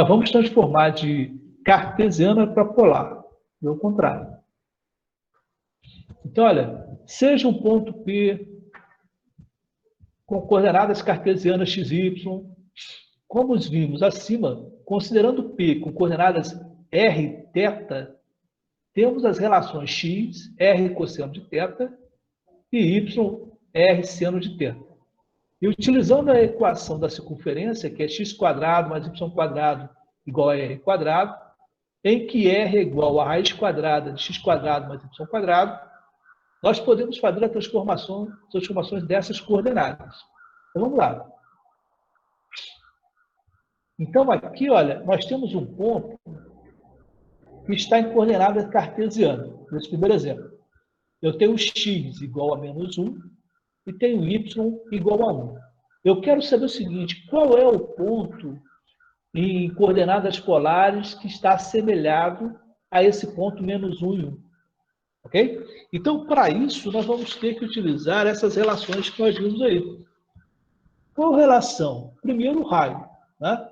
Vamos transformar de cartesiana para polar, e ao contrário. Então, olha, seja um ponto P com coordenadas cartesianas x, y, como vimos acima, considerando P com coordenadas r, θ, temos as relações x, r cosseno de θ, e y, r seno de θ. E utilizando a equação da circunferência, que é x² mais y² igual a r², em que r é igual a raiz quadrada de x² mais y², nós podemos fazer a transformações dessas coordenadas. Então, vamos lá. Então, aqui, olha, nós temos um ponto que está em coordenada cartesiana. Nesse primeiro exemplo. Eu tenho x igual a menos 1 e tenho y igual a 1. Eu quero saber o seguinte, qual é o ponto em coordenadas polares que está assemelhado a esse ponto menos 1 e 1. Ok? Então, para isso, nós vamos ter que utilizar essas relações que nós vimos aí. Qual relação? Primeiro, o raio. Né?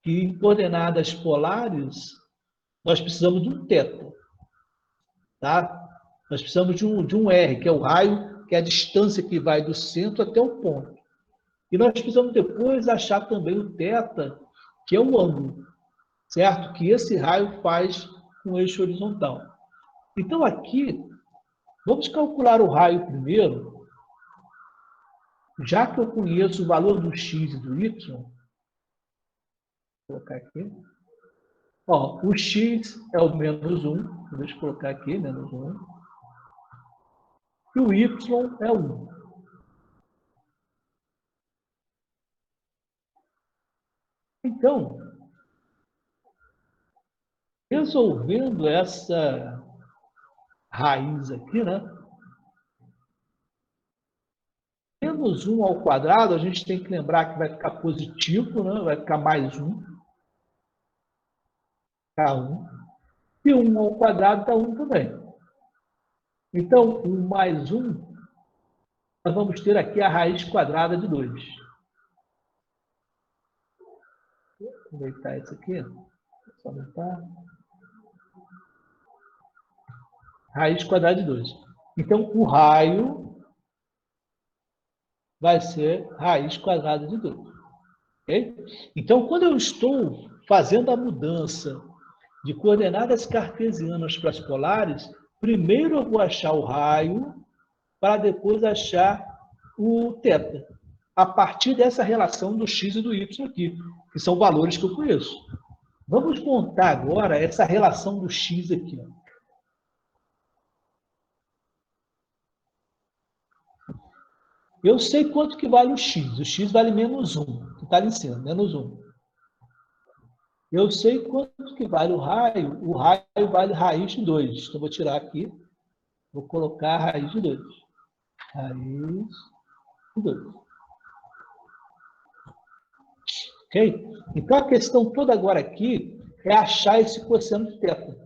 Que em coordenadas polares, nós precisamos de um θ. Tá? Nós precisamos de um R, que é o raio, que é a distância que vai do centro até o ponto. E nós precisamos depois achar também o θ, que é o ângulo, certo? Que esse raio faz com o eixo horizontal. Então, aqui, vamos calcular o raio primeiro, já que eu conheço o valor do x e do y. Vou colocar aqui. Ó, o x é o menos 1, deixa eu colocar aqui, menos 1. E o y é 1. Então, resolvendo essa raiz aqui, né? Menos 1 ao quadrado, a gente tem que lembrar que vai ficar positivo, né? Vai ficar mais 1. K1. E 1 ao quadrado dá 1 também. Então, 1 mais 1, nós vamos ter aqui a raiz quadrada de 2. Vou aproveitar isso aqui. Só aumentar. Raiz quadrada de 2. Então, o raio vai ser raiz quadrada de 2. Okay? Então, quando eu estou fazendo a mudança de coordenadas cartesianas para as polares, primeiro eu vou achar o raio para depois achar o θ. A partir dessa relação do x e do y aqui, que são valores que eu conheço. Vamos montar agora essa relação do x aqui. Eu sei quanto que vale o x. O x vale menos 1, que está ali em cima, menos 1. Eu sei quanto que vale o raio vale raiz de 2. Então, vou tirar aqui, vou colocar a raiz de 2. Raiz de 2. Ok? Então, a questão toda agora aqui é achar esse cosseno de θ.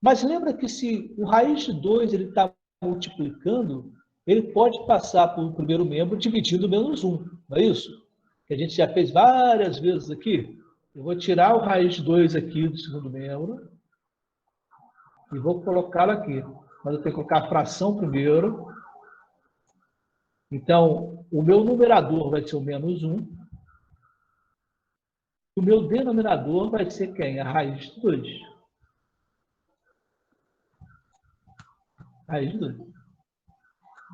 Mas lembra que se o raiz de 2 está multiplicando, ele pode passar por um primeiro membro dividindo menos 1. Não é isso? Que a gente já fez várias vezes aqui. Eu vou tirar o raiz de 2 aqui do segundo membro e vou colocá-lo aqui. Mas eu tenho que colocar a fração primeiro. Então, o meu numerador vai ser o menos 1. O meu denominador vai ser quem? A raiz de 2. Raiz de 2.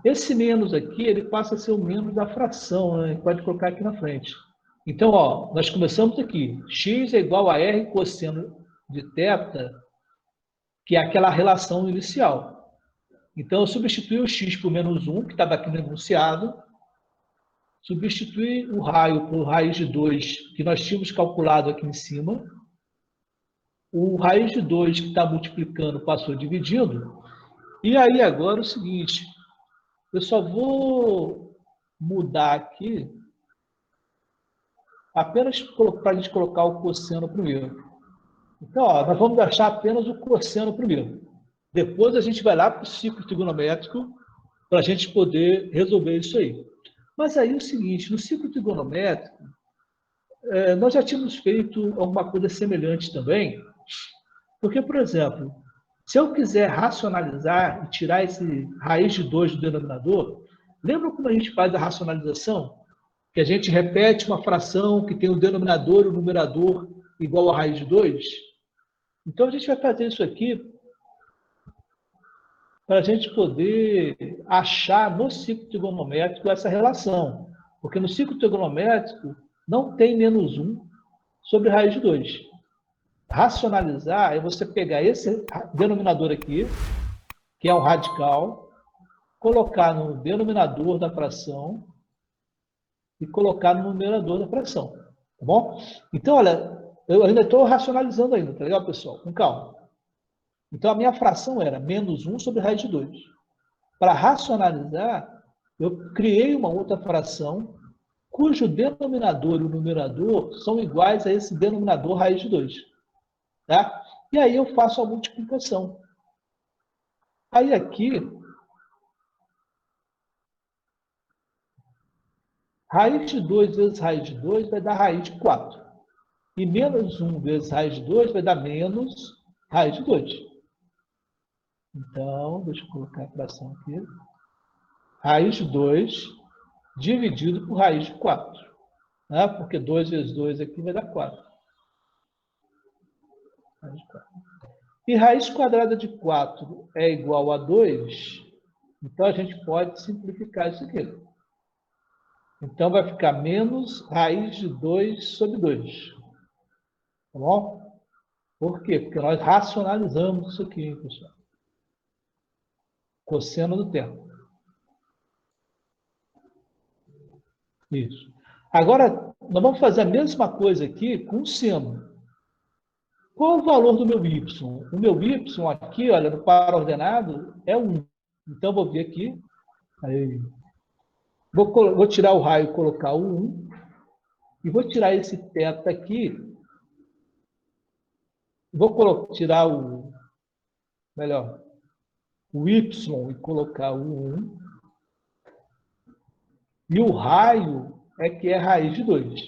Esse menos aqui, ele passa a ser o menos da fração, né? A gente pode colocar aqui na frente. Então, ó, nós começamos aqui. X é igual a R cosseno de θ, que é aquela relação inicial. Então, eu substituí o x por menos 1, que estava aqui no enunciado. Substituí o raio por raiz de 2, que nós tínhamos calculado aqui em cima. O raiz de 2, que está multiplicando, passou dividindo. E aí, agora, o seguinte. Eu só vou mudar aqui apenas para a gente colocar o cosseno primeiro. Então, ó, nós vamos achar apenas o cosseno primeiro. Depois a gente vai lá para o ciclo trigonométrico para a gente poder resolver isso aí. Mas aí é o seguinte, no ciclo trigonométrico, nós já tínhamos feito alguma coisa semelhante também, porque, por exemplo, se eu quiser racionalizar e tirar esse raiz de 2 do denominador, lembra como a gente faz a racionalização? Que a gente repete uma fração que tem o denominador e o numerador igual a raiz de 2? Então, a gente vai fazer isso aqui para a gente poder achar no ciclo trigonométrico essa relação. Porque no ciclo trigonométrico não tem menos 1 sobre raiz de 2. Racionalizar é você pegar esse denominador aqui, que é um radical, colocar no denominador da fração e colocar no numerador da fração. Tá bom? Então, olha, eu ainda estou racionalizando ainda, tá legal, pessoal? Com calma. Então, a minha fração era menos 1 sobre raiz de 2. Para racionalizar, eu criei uma outra fração cujo denominador e o numerador são iguais a esse denominador raiz de 2. Tá? E aí eu faço a multiplicação. Aí aqui, raiz de 2 vezes raiz de 2 vai dar raiz de 4. E menos 1 vezes raiz de 2 vai dar menos raiz de 2. Então, deixa eu colocar a fração aqui. Raiz de 2 dividido por raiz de 4. Né? Porque 2 vezes 2 aqui vai dar 4. Raiz de 4. E raiz quadrada de 4 é igual a 2, então a gente pode simplificar isso aqui. Então vai ficar menos raiz de 2 sobre 2. Tá bom? Por quê? Porque nós racionalizamos isso aqui, pessoal. Cosseno do tempo. Isso. Agora, nós vamos fazer a mesma coisa aqui com o seno. Qual o valor do meu y? O meu y aqui, olha, no par ordenado, é 1. Então, vou vir aqui. Aí, vou tirar o raio e colocar o 1. E vou tirar esse θ aqui. Vou tirar o... Melhor, o y e colocar o 1. E o raio é que é raiz de 2.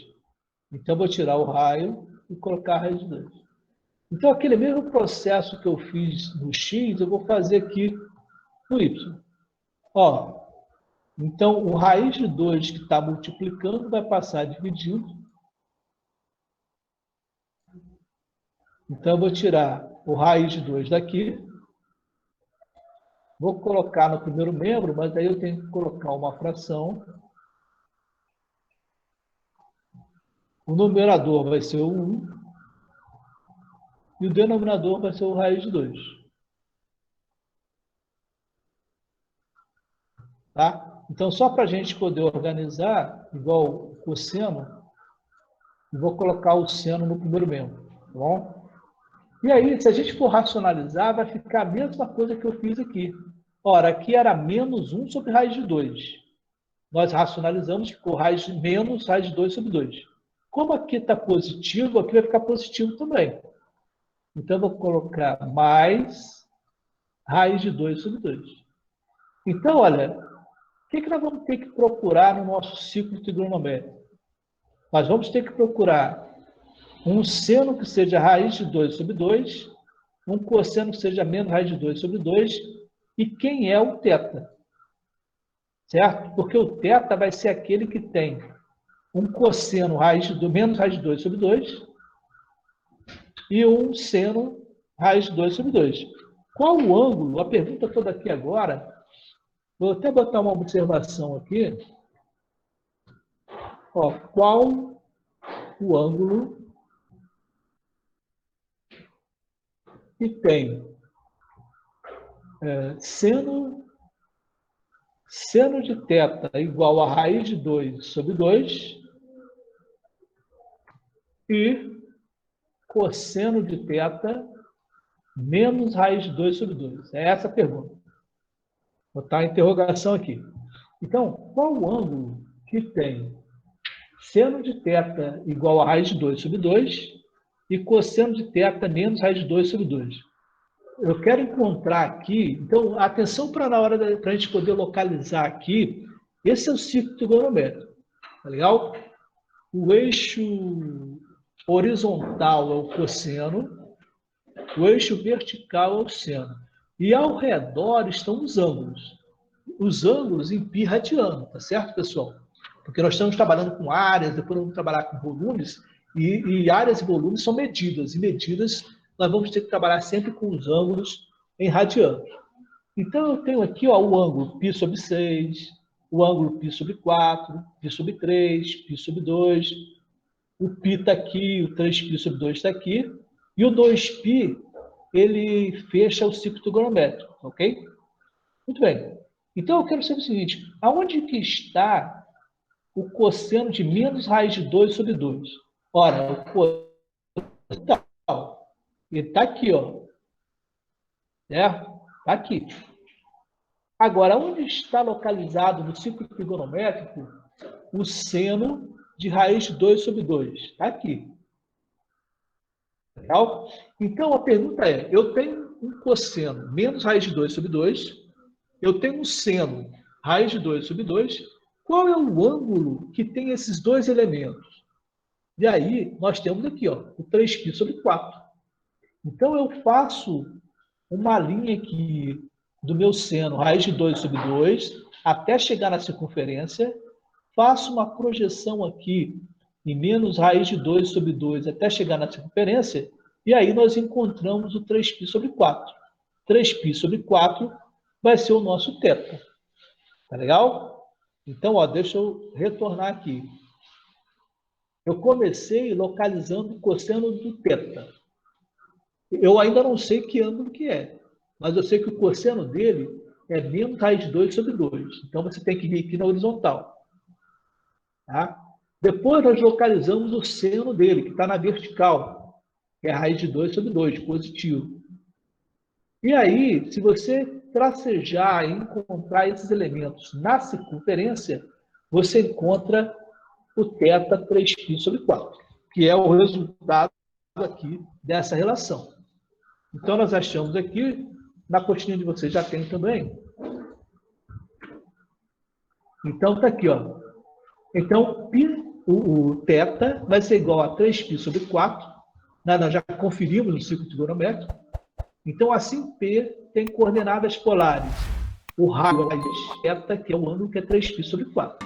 Então, vou tirar o raio e colocar a raiz de 2. Então, aquele mesmo processo que eu fiz no x, eu vou fazer aqui no y. Ó, então, o raiz de 2 que está multiplicando vai passar dividindo. Então, eu vou tirar o raiz de 2 daqui. Vou colocar no primeiro membro, mas aí eu tenho que colocar uma fração. O numerador vai ser o 1. E o denominador vai ser o raiz de 2. Tá? Então, só para a gente poder organizar, igual o cosseno, eu vou colocar o seno no primeiro membro. Tá bom? E aí, se a gente for racionalizar, vai ficar a mesma coisa que eu fiz aqui. Ora, aqui era menos 1 sobre raiz de 2. Nós racionalizamos, ficou menos raiz de 2 sobre 2. Como aqui está positivo, aqui vai ficar positivo também. Então, eu vou colocar mais raiz de 2 sobre 2. Então, olha, o que nós vamos ter que procurar no nosso ciclo trigonométrico? Nós vamos ter que procurar um seno que seja raiz de 2 sobre 2, um cosseno que seja menos raiz de 2 sobre 2, e quem é o θ. Certo? Porque o θ vai ser aquele que tem um cosseno menos raiz de 2 sobre 2 e um seno raiz de 2 sobre 2. Qual o ângulo? A pergunta toda aqui agora, vou até botar uma observação aqui. Ó, qual o ângulo que tem seno de θ igual a raiz de 2 sobre 2 e cosseno de θ menos raiz de 2 sobre 2? É essa a pergunta. Vou botar a interrogação aqui. Então, qual o ângulo que tem seno de θ igual a raiz de 2 sobre 2 e cosseno de θ menos raiz de 2 sobre 2. Eu quero encontrar aqui, então, atenção para na hora para a gente poder localizar aqui, esse é o ciclo trigonométrico, tá legal? O eixo horizontal é o cosseno, o eixo vertical é o seno. E ao redor estão os ângulos. Os ângulos em π radiano, tá certo, pessoal? Porque nós estamos trabalhando com áreas, depois vamos trabalhar com volumes, e áreas e volumes são medidas, e medidas nós vamos ter que trabalhar sempre com os ângulos em radianos. Então, eu tenho aqui ó, o ângulo π sobre 6, o ângulo π sobre 4, π sobre 3, π sobre 2, o π está aqui, o 3π sobre 2 está aqui, e o 2π, ele fecha o ciclo trigonométrico, ok? Muito bem. Então, eu quero saber o seguinte, aonde que está o cosseno de menos raiz de 2 sobre 2? Ora, o cosseno, ele está aqui, ó. Certo? Está aqui. Agora, onde está localizado no ciclo trigonométrico o seno de raiz de 2 sobre 2? Está aqui. Legal? Então, a pergunta é, eu tenho um cosseno menos raiz de 2 sobre 2, eu tenho um seno raiz de 2 sobre 2, qual é o ângulo que tem esses dois elementos? E aí, nós temos aqui, ó, o 3π sobre 4. Então, eu faço uma linha aqui do meu seno, raiz de 2 sobre 2, até chegar na circunferência, faço uma projeção aqui em menos raiz de 2 sobre 2 até chegar na circunferência, e aí nós encontramos o 3π sobre 4. 3π sobre 4 vai ser o nosso θ. Tá legal? Então, ó, deixa eu retornar aqui. Eu comecei localizando o cosseno do θ. Eu ainda não sei que ângulo que é, mas eu sei que o cosseno dele é menos raiz de 2 sobre 2. Então, você tem que vir aqui na horizontal. Tá? Depois, nós localizamos o seno dele, que está na vertical, que é a raiz de 2 sobre 2, positivo. E aí, se você tracejar e encontrar esses elementos na circunferência, você encontra o θ 3π sobre 4, que é o resultado aqui dessa relação. Então, nós achamos aqui, na postinha de vocês já tem também. Então, está aqui, ó. Então, o θ vai ser igual a 3π sobre 4. Nós já conferimos no ciclo trigonométrico. Então, assim, P tem coordenadas polares. O raio é θ, que é o ângulo que é 3π sobre 4.